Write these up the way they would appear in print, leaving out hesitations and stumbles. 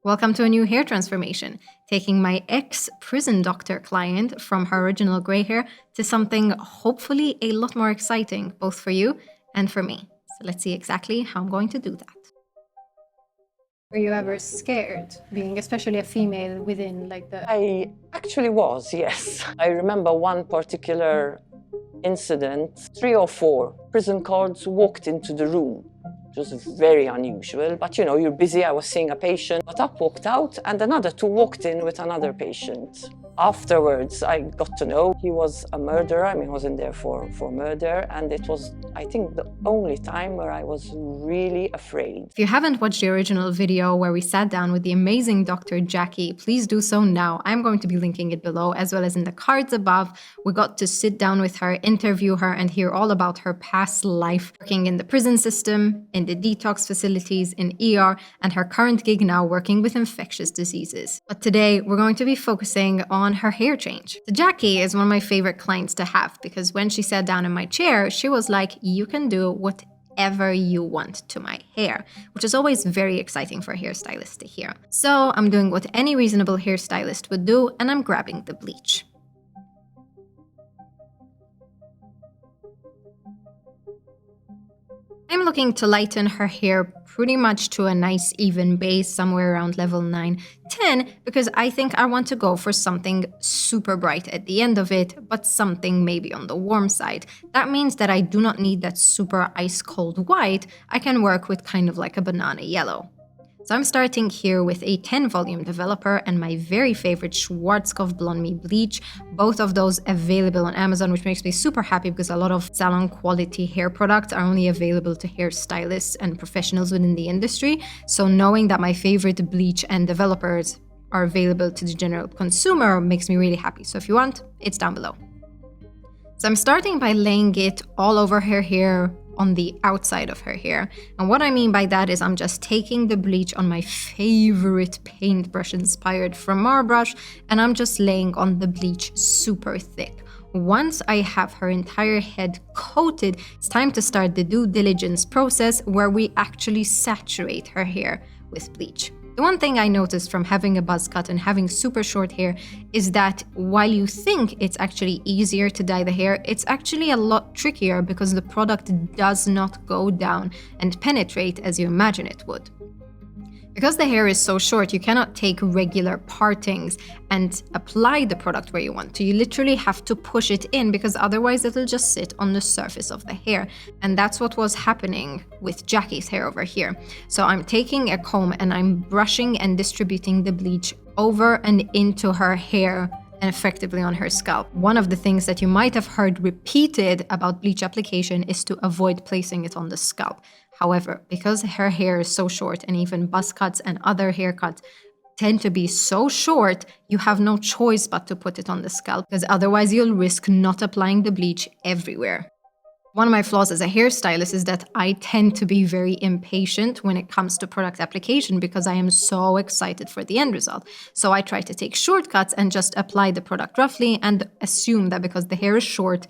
Welcome to a new hair transformation, taking my ex-prison doctor client from her original grey hair to something hopefully a lot more exciting, both for you and for me. So let's see exactly how I'm going to do that. Were you ever scared, being especially a female within I actually was, yes. I remember one particular incident. 3 or 4 prison guards walked into the room. It was very unusual, but you know, you're busy. I was seeing a patient. Got up, walked out, and another 2 walked in with another patient. Afterwards, I got to know he was a murderer. I mean, he wasn't there for murder. And it was, I think, the only time where I was really afraid. If you haven't watched the original video where we sat down with the amazing Dr. Jackie, please do so now. I'm going to be linking it below as well as in the cards above. We got to sit down with her, interview her, and hear all about her past life working in the prison system, in the detox facilities, in ER, and her current gig now working with infectious diseases. But today, we're going to be focusing on her hair change. So Jackie is one of my favorite clients to have because when she sat down in my chair, she was like, you can do whatever you want to my hair, which is always very exciting for a hairstylist to hear. So I'm doing what any reasonable hairstylist would do, and I'm grabbing the bleach. I'm looking to lighten her hair pretty much to a nice even base, somewhere around level 9, 10, because I think I want to go for something super bright at the end of it, but something maybe on the warm side. That means that I do not need that super ice cold white. I can work with kind of like a banana yellow. So I'm starting here with a 10 volume developer and my very favorite Schwarzkopf Blonde Me Bleach, both of those available on Amazon, which makes me super happy because a lot of salon quality hair products are only available to hairstylists and professionals within the industry. So knowing that my favorite bleach and developers are available to the general consumer makes me really happy. So if you want, it's down below. So I'm starting by laying it all over her hair, on the outside of her hair. And what I mean by that is I'm just taking the bleach on my favorite paintbrush inspired from Marbrush, and I'm just laying on the bleach super thick. Once I have her entire head coated, it's time to start the due diligence process where we actually saturate her hair with bleach. The one thing I noticed from having a buzz cut and having super short hair is that while you think it's actually easier to dye the hair, it's actually a lot trickier because the product does not go down and penetrate as you imagine it would. Because the hair is so short, you cannot take regular partings and apply the product where you want to. You literally have to push it in because otherwise it'll just sit on the surface of the hair. And that's what was happening with Jackie's hair over here. So I'm taking a comb and I'm brushing and distributing the bleach over and into her hair and effectively on her scalp. One of the things that you might have heard repeated about bleach application is to avoid placing it on the scalp. However, because her hair is so short and even buzz cuts and other haircuts tend to be so short, you have no choice but to put it on the scalp because otherwise you'll risk not applying the bleach everywhere. One of my flaws as a hairstylist is that I tend to be very impatient when it comes to product application because I am so excited for the end result. So I try to take shortcuts and just apply the product roughly and assume that because the hair is short,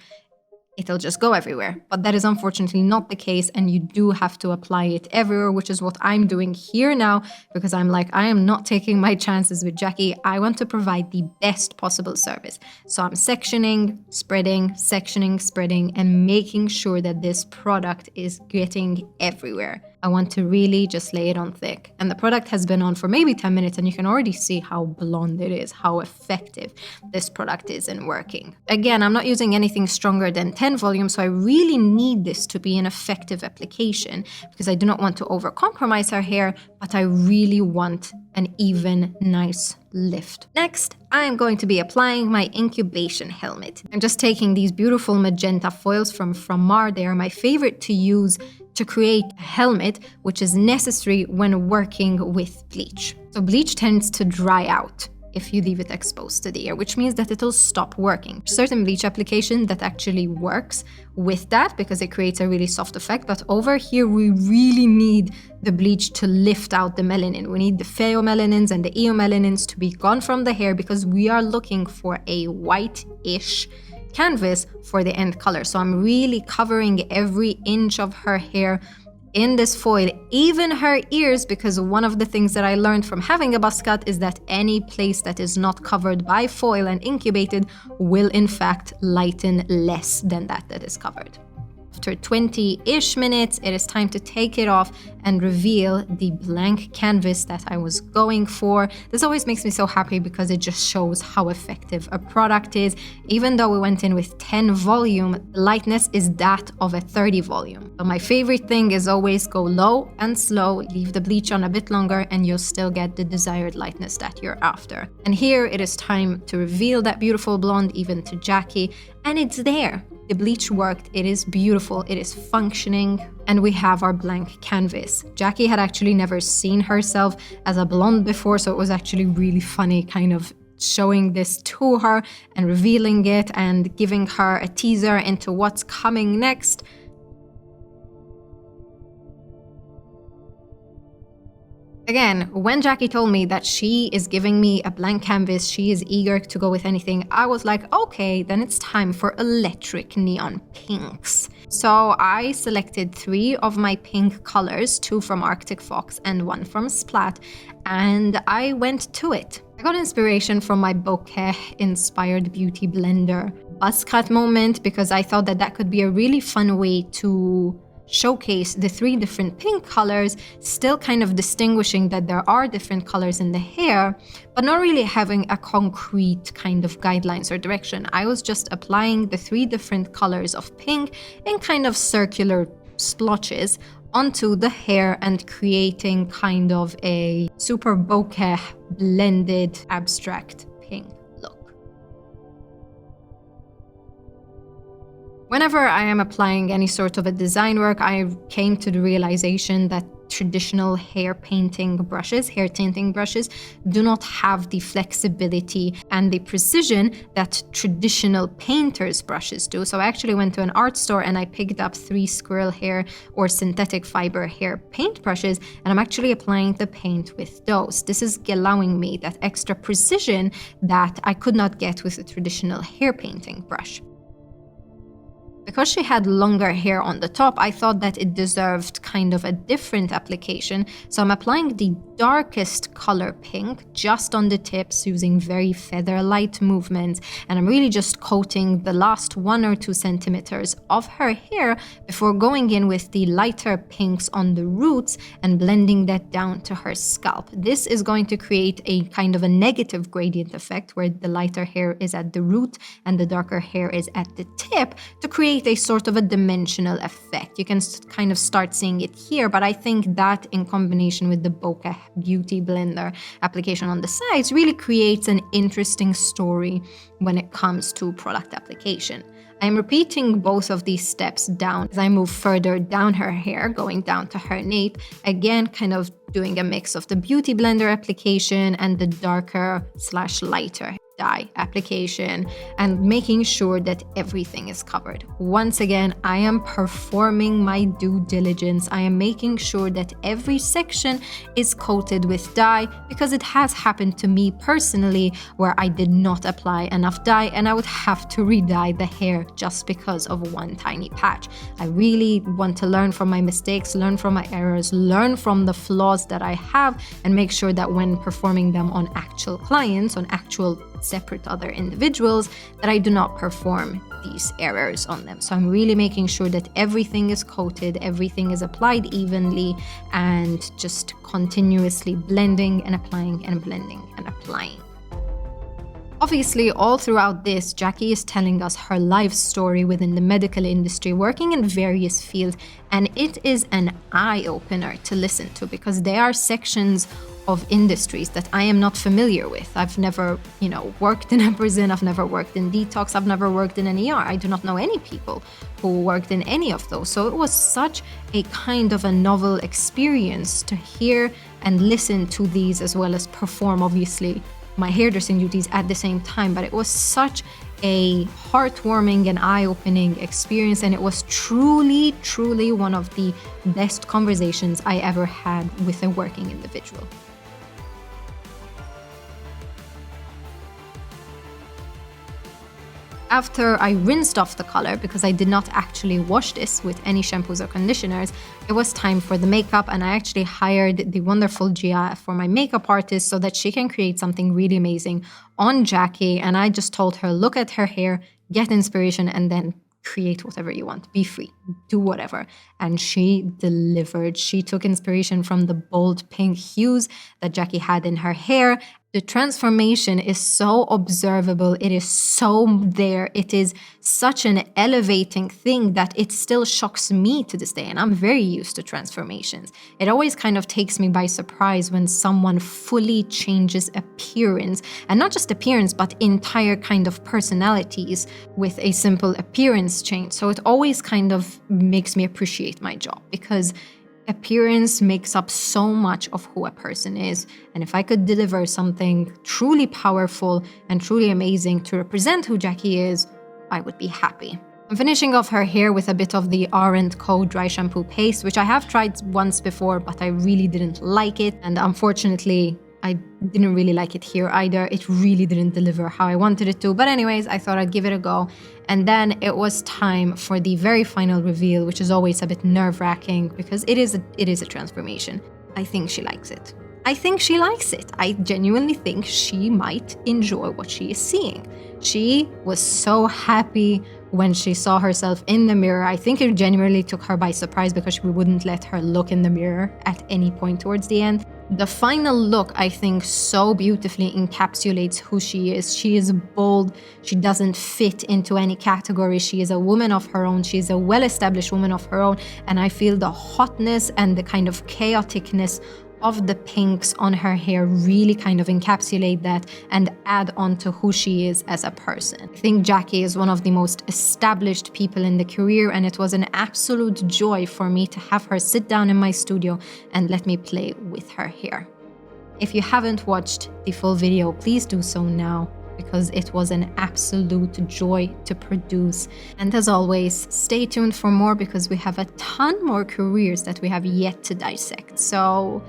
it'll just go everywhere. But that is unfortunately not the case, and you do have to apply it everywhere, which is what I'm doing here now because I'm like, I am not taking my chances with Jackie. I want to provide the best possible service. So I'm sectioning, spreading, and making sure that this product is getting everywhere. I want to really just lay it on thick. And the product has been on for maybe 10 minutes and you can already see how blonde it is, how effective this product is in working. Again, I'm not using anything stronger than 10 volume, so I really need this to be an effective application because I do not want to overcompromise her hair, but I really want an even nice lift. Next, I'm going to be applying my incubation helmet. I'm just taking these beautiful magenta foils from Mar. They are my favorite to use to create a helmet, which is necessary when working with bleach. So bleach tends to dry out if you leave it exposed to the air, which means that it'll stop working. Certain bleach application that actually works with that because it creates a really soft effect, but over here we really need the bleach to lift out the melanin. We need the pheomelanins and the eomelanins to be gone from the hair because we are looking for a white-ish canvas for the end color. So I'm really covering every inch of her hair in this foil, even her ears, because one of the things that I learned from having a buzz cut is that any place that is not covered by foil and incubated will in fact lighten less than that is covered. After 20-ish minutes, it is time to take it off and reveal the blank canvas that I was going for. This always makes me so happy because it just shows how effective a product is. Even though we went in with 10 volume, the lightness is that of a 30 volume. So my favorite thing is always go low and slow, leave the bleach on a bit longer, and you'll still get the desired lightness that you're after. And here it is time to reveal that beautiful blonde even to Jackie, and it's there. The bleach worked, it is beautiful, it is functioning, and we have our blank canvas. Jackie had actually never seen herself as a blonde before, so it was actually really funny kind of showing this to her and revealing it and giving her a teaser into what's coming next. Again, when Jackie told me that she is giving me a blank canvas, she is eager to go with anything, I was like, okay, then it's time for electric neon pinks. So I selected 3 of my pink colors, 2 from Arctic Fox and 1 from Splat, and I went to it. I got inspiration from my bokeh-inspired beauty blender buzz cut moment because I thought that that could be a really fun way to showcase the 3 different pink colors, still kind of distinguishing that there are different colors in the hair, but not really having a concrete kind of guidelines or direction. I was just applying the 3 different colors of pink in kind of circular splotches onto the hair and creating kind of a super bokeh blended abstract pink look. Whenever I am applying any sort of a design work, I came to the realization that traditional hair tinting brushes do not have the flexibility and the precision that traditional painters brushes do. So I actually went to an art store and I picked up 3 squirrel hair or synthetic fiber hair paint brushes, and I'm actually applying the paint with those. This is allowing me that extra precision that I could not get with a traditional hair painting brush. Because she had longer hair on the top, I thought that it deserved kind of a different application. So I'm applying the darkest color pink just on the tips using very feather light movements. And I'm really just coating the last 1 or 2 centimeters of her hair before going in with the lighter pinks on the roots and blending that down to her scalp. This is going to create a kind of a negative gradient effect where the lighter hair is at the root and the darker hair is at the tip to create a sort of a dimensional effect. You can kind of start seeing it here, but I think that in combination with the bokeh beauty blender application on the sides really creates an interesting story when it comes to product application. I'm repeating both of these steps down as I move further down her hair, going down to her nape, again kind of doing a mix of the beauty blender application and the darker / lighter dye application and making sure that everything is covered. Once again, I am performing my due diligence. I am making sure that every section is coated with dye because it has happened to me personally where I did not apply enough dye and I would have to re-dye the hair just because of one tiny patch. I really want to learn from my mistakes, learn from my errors, learn from the flaws that I have and make sure that when performing them on actual clients, on actual separate other individuals, that I do not perform these errors on them. So I'm really making sure that everything is coated, everything is applied evenly, and just continuously blending and applying and blending and applying. Obviously, all throughout this, Jackie is telling us her life story within the medical industry, working in various fields, and it is an eye-opener to listen to because there are sections of industries that I am not familiar with. I've never, worked in a prison, I've never worked in detox, I've never worked in an ER. I do not know any people who worked in any of those. So it was such a kind of a novel experience to hear and listen to these as well as perform, obviously, my hairdressing duties at the same time. But it was such a heartwarming and eye-opening experience, and it was truly, truly one of the best conversations I ever had with a working individual. After I rinsed off the color, because I did not actually wash this with any shampoos or conditioners, it was time for the makeup, and I actually hired the wonderful Gia for my makeup artist so that she can create something really amazing on Jackie. And I just told her, look at her hair, get inspiration, and then create whatever you want. Be free. Do whatever. And she delivered. She took inspiration from the bold pink hues that Jackie had in her hair. The transformation is so observable. It is so there. It is such an elevating thing that it still shocks me to this day. And I'm very used to transformations. It always kind of takes me by surprise when someone fully changes appearance. And not just appearance, but entire kind of personalities with a simple appearance change. So it always kind of makes me appreciate my job, because appearance makes up so much of who a person is. And if I could deliver something truly powerful and truly amazing to represent who Jackie is, I would be happy. I'm finishing off her hair with a bit of the R&co dry shampoo paste, which I have tried once before, but I really didn't like it. And unfortunately, I didn't really like it here either. It really didn't deliver how I wanted it to. But anyways, I thought I'd give it a go. And then it was time for the very final reveal, which is always a bit nerve-wracking because it is a transformation. I think she likes it. I think she likes it. I genuinely think she might enjoy what she is seeing. She was so happy when she saw herself in the mirror. I think it genuinely took her by surprise because we wouldn't let her look in the mirror at any point towards the end. The final look, I think, so beautifully encapsulates who she is. She is bold. She doesn't fit into any category. She is a woman of her own. She is a well-established woman of her own. And I feel the hotness and the kind of chaoticness of the pinks on her hair really kind of encapsulate that and add on to who she is as a person. I think Jackie is one of the most established people in the career, and it was an absolute joy for me to have her sit down in my studio and let me play with her hair. If you haven't watched the full video, please do so now, because it was an absolute joy to produce. And as always, stay tuned for more, because we have a ton more careers that we have yet to dissect. So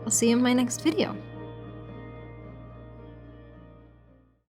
I'll see you in my next video.